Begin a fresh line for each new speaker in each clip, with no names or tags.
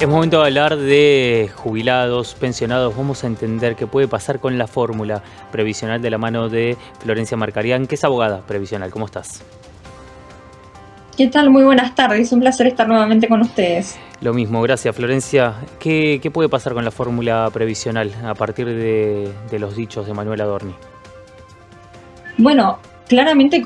Es momento de hablar de jubilados, pensionados. Vamos a entender qué puede pasar con la fórmula previsional de la mano de Florencia Marcarián, que es abogada previsional. ¿Cómo estás?
¿Qué tal? Muy buenas tardes. Un placer estar nuevamente con ustedes.
Lo mismo, gracias Florencia. ¿Qué puede pasar con la fórmula previsional a partir de los dichos de Manuel Adorni?
Bueno, claramente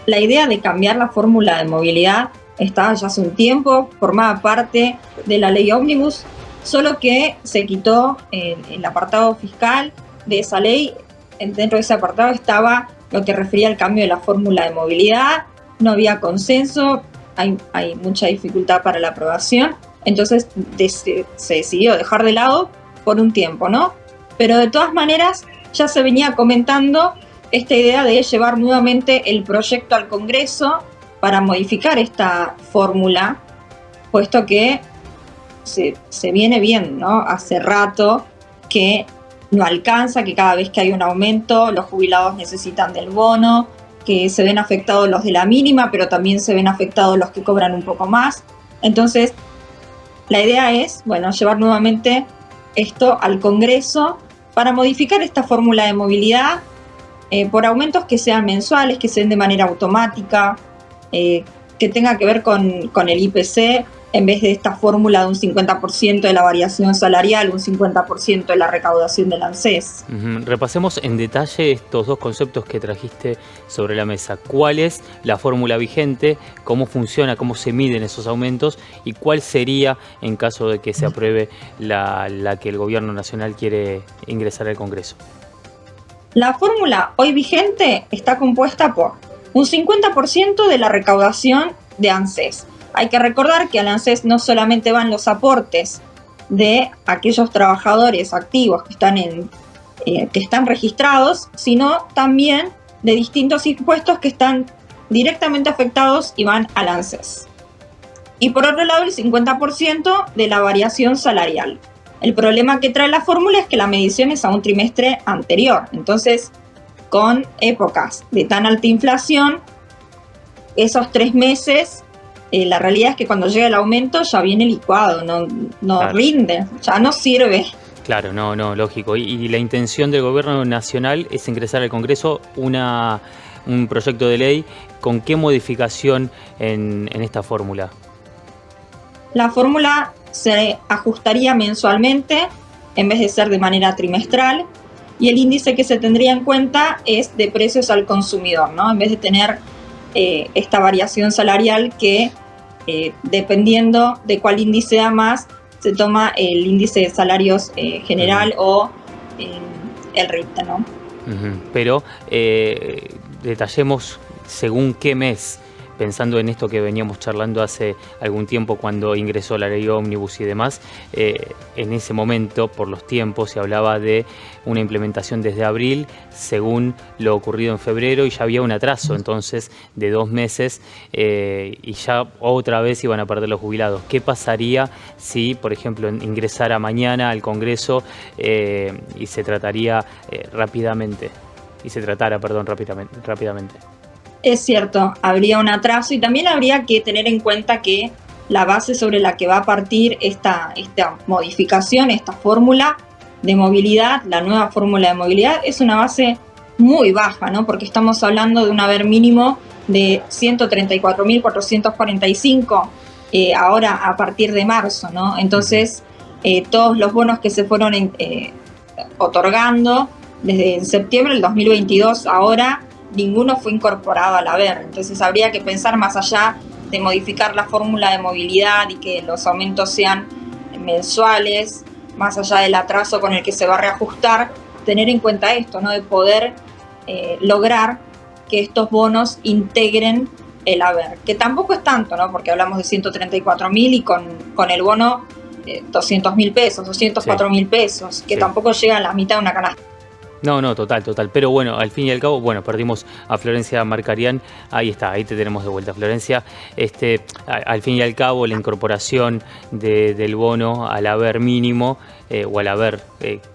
la idea de cambiar la fórmula de movilidad estaba ya hace un tiempo, formaba parte de la ley ómnibus, solo que se quitó el apartado fiscal de esa ley. Dentro de ese apartado estaba lo que refería al cambio de la fórmula de movilidad. No había consenso, hay mucha dificultad para la aprobación, entonces se decidió dejar de lado por un tiempo, ¿no? Pero de todas maneras ya se venía comentando esta idea de llevar nuevamente el proyecto al Congreso para modificar esta fórmula, puesto que se viene viendo, ¿no? Hace rato que no alcanza, que cada vez que hay un aumento los jubilados necesitan del bono, que se ven afectados los de la mínima, pero también se ven afectados los que cobran un poco más. Entonces, la idea es, llevar nuevamente esto al Congreso para modificar esta fórmula de movilidad por aumentos que sean mensuales, que sean de manera automática, que tenga que ver con el IPC, en vez de esta fórmula de un 50% de la variación salarial, un 50% de la recaudación del ANSES.
Repasemos en detalle estos dos conceptos que trajiste sobre la mesa. ¿Cuál es la fórmula vigente? ¿Cómo funciona? ¿Cómo se miden esos aumentos? ¿Y cuál sería en caso de que se apruebe la que el Gobierno Nacional quiere ingresar al Congreso?
La fórmula hoy vigente está compuesta por un 50% de la recaudación de ANSES. Hay que recordar que al ANSES no solamente van los aportes de aquellos trabajadores activos que están registrados, sino también de distintos impuestos que están directamente afectados y van al ANSES. Y por otro lado, el 50% de la variación salarial. El problema que trae la fórmula es que la medición es a un trimestre anterior. Entonces, con épocas de tan alta inflación, esos 3 meses, la realidad es que cuando llega el aumento ya viene licuado, no claro, rinde, ya no sirve.
Claro, no, lógico. Y la intención del Gobierno Nacional es ingresar al Congreso un proyecto de ley. ¿Con qué modificación en esta fórmula?
La fórmula se ajustaría mensualmente en vez de ser de manera trimestral, y el índice que se tendría en cuenta es de precios al consumidor, ¿no? En vez de tener esta variación salarial que dependiendo de cuál índice da más, se toma el índice de salarios general o el RIPTE, ¿no?
Pero detallemos según qué mes, pensando en esto que veníamos charlando hace algún tiempo cuando ingresó la ley ómnibus y demás. En ese momento, por los tiempos, se hablaba de una implementación desde abril, según lo ocurrido en febrero, y ya había un atraso entonces de 2 meses y ya otra vez iban a perder los jubilados. ¿Qué pasaría si, por ejemplo, ingresara mañana al Congreso y se trataría rápidamente? Rápidamente.
Es cierto, habría un atraso, y también habría que tener en cuenta que la base sobre la que va a partir esta modificación, esta fórmula de movilidad, la nueva fórmula de movilidad, es una base muy baja, ¿no? Porque estamos hablando de un haber mínimo de 134.445 ahora a partir de marzo, ¿no? Entonces, todos los bonos que se fueron otorgando desde septiembre del 2022 ahora, ninguno fue incorporado al haber. Entonces habría que pensar más allá de modificar la fórmula de movilidad y que los aumentos sean mensuales, más allá del atraso con el que se va a reajustar, tener en cuenta esto, ¿no? De poder lograr que estos bonos integren el haber, que tampoco es tanto, ¿no? Porque hablamos de 134.000 y con el bono 200.000 pesos, 204.000 pesos, que tampoco llega a la mitad de una canasta.
No, total. Pero bueno, al fin y al cabo, perdimos a Florencia Marcarián. Ahí está, ahí te tenemos de vuelta, Florencia. Al fin y al cabo, la incorporación del bono al haber mínimo o al haber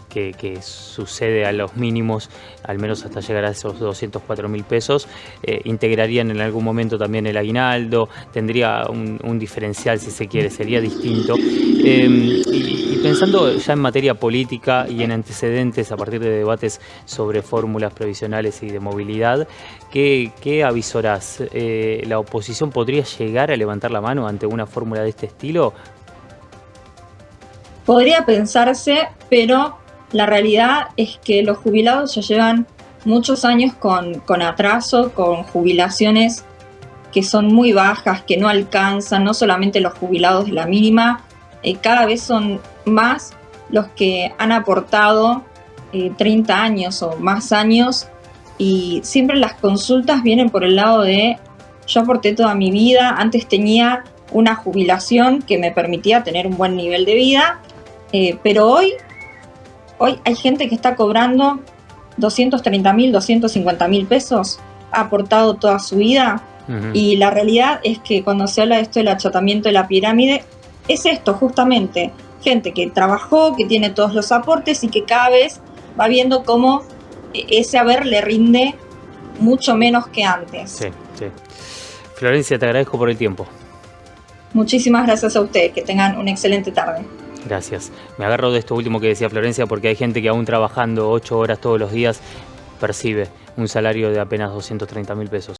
que sucede a los mínimos, al menos hasta llegar a esos 204.000 pesos, integrarían en algún momento también el aguinaldo, tendría un diferencial si se quiere, sería distinto. Y pensando ya en materia política y en antecedentes a partir de debates sobre fórmulas previsionales y de movilidad, ¿qué avisorás? ¿La oposición podría llegar a levantar la mano ante una fórmula de este estilo?
Podría pensarse, pero la realidad es que los jubilados ya llevan muchos años con atraso, con jubilaciones que son muy bajas, que no alcanzan, no solamente los jubilados de la mínima, cada vez son más los que han aportado 30 años o más años, y siempre las consultas vienen por el lado de yo aporté toda mi vida, antes tenía una jubilación que me permitía tener un buen nivel de vida, pero hoy hay gente que está cobrando 230.000, 250.000 pesos, ha aportado toda su vida. Y la realidad es que cuando se habla de esto del achatamiento de la pirámide, es esto justamente, gente que trabajó, que tiene todos los aportes y que cada vez va viendo cómo ese haber le rinde mucho menos que antes.
Sí, sí. Florencia, te agradezco por el tiempo.
Muchísimas gracias a ustedes, que tengan una excelente tarde.
Gracias. Me agarro de esto último que decía Florencia, porque hay gente que aún trabajando 8 horas todos los días percibe un salario de apenas 230.000 pesos.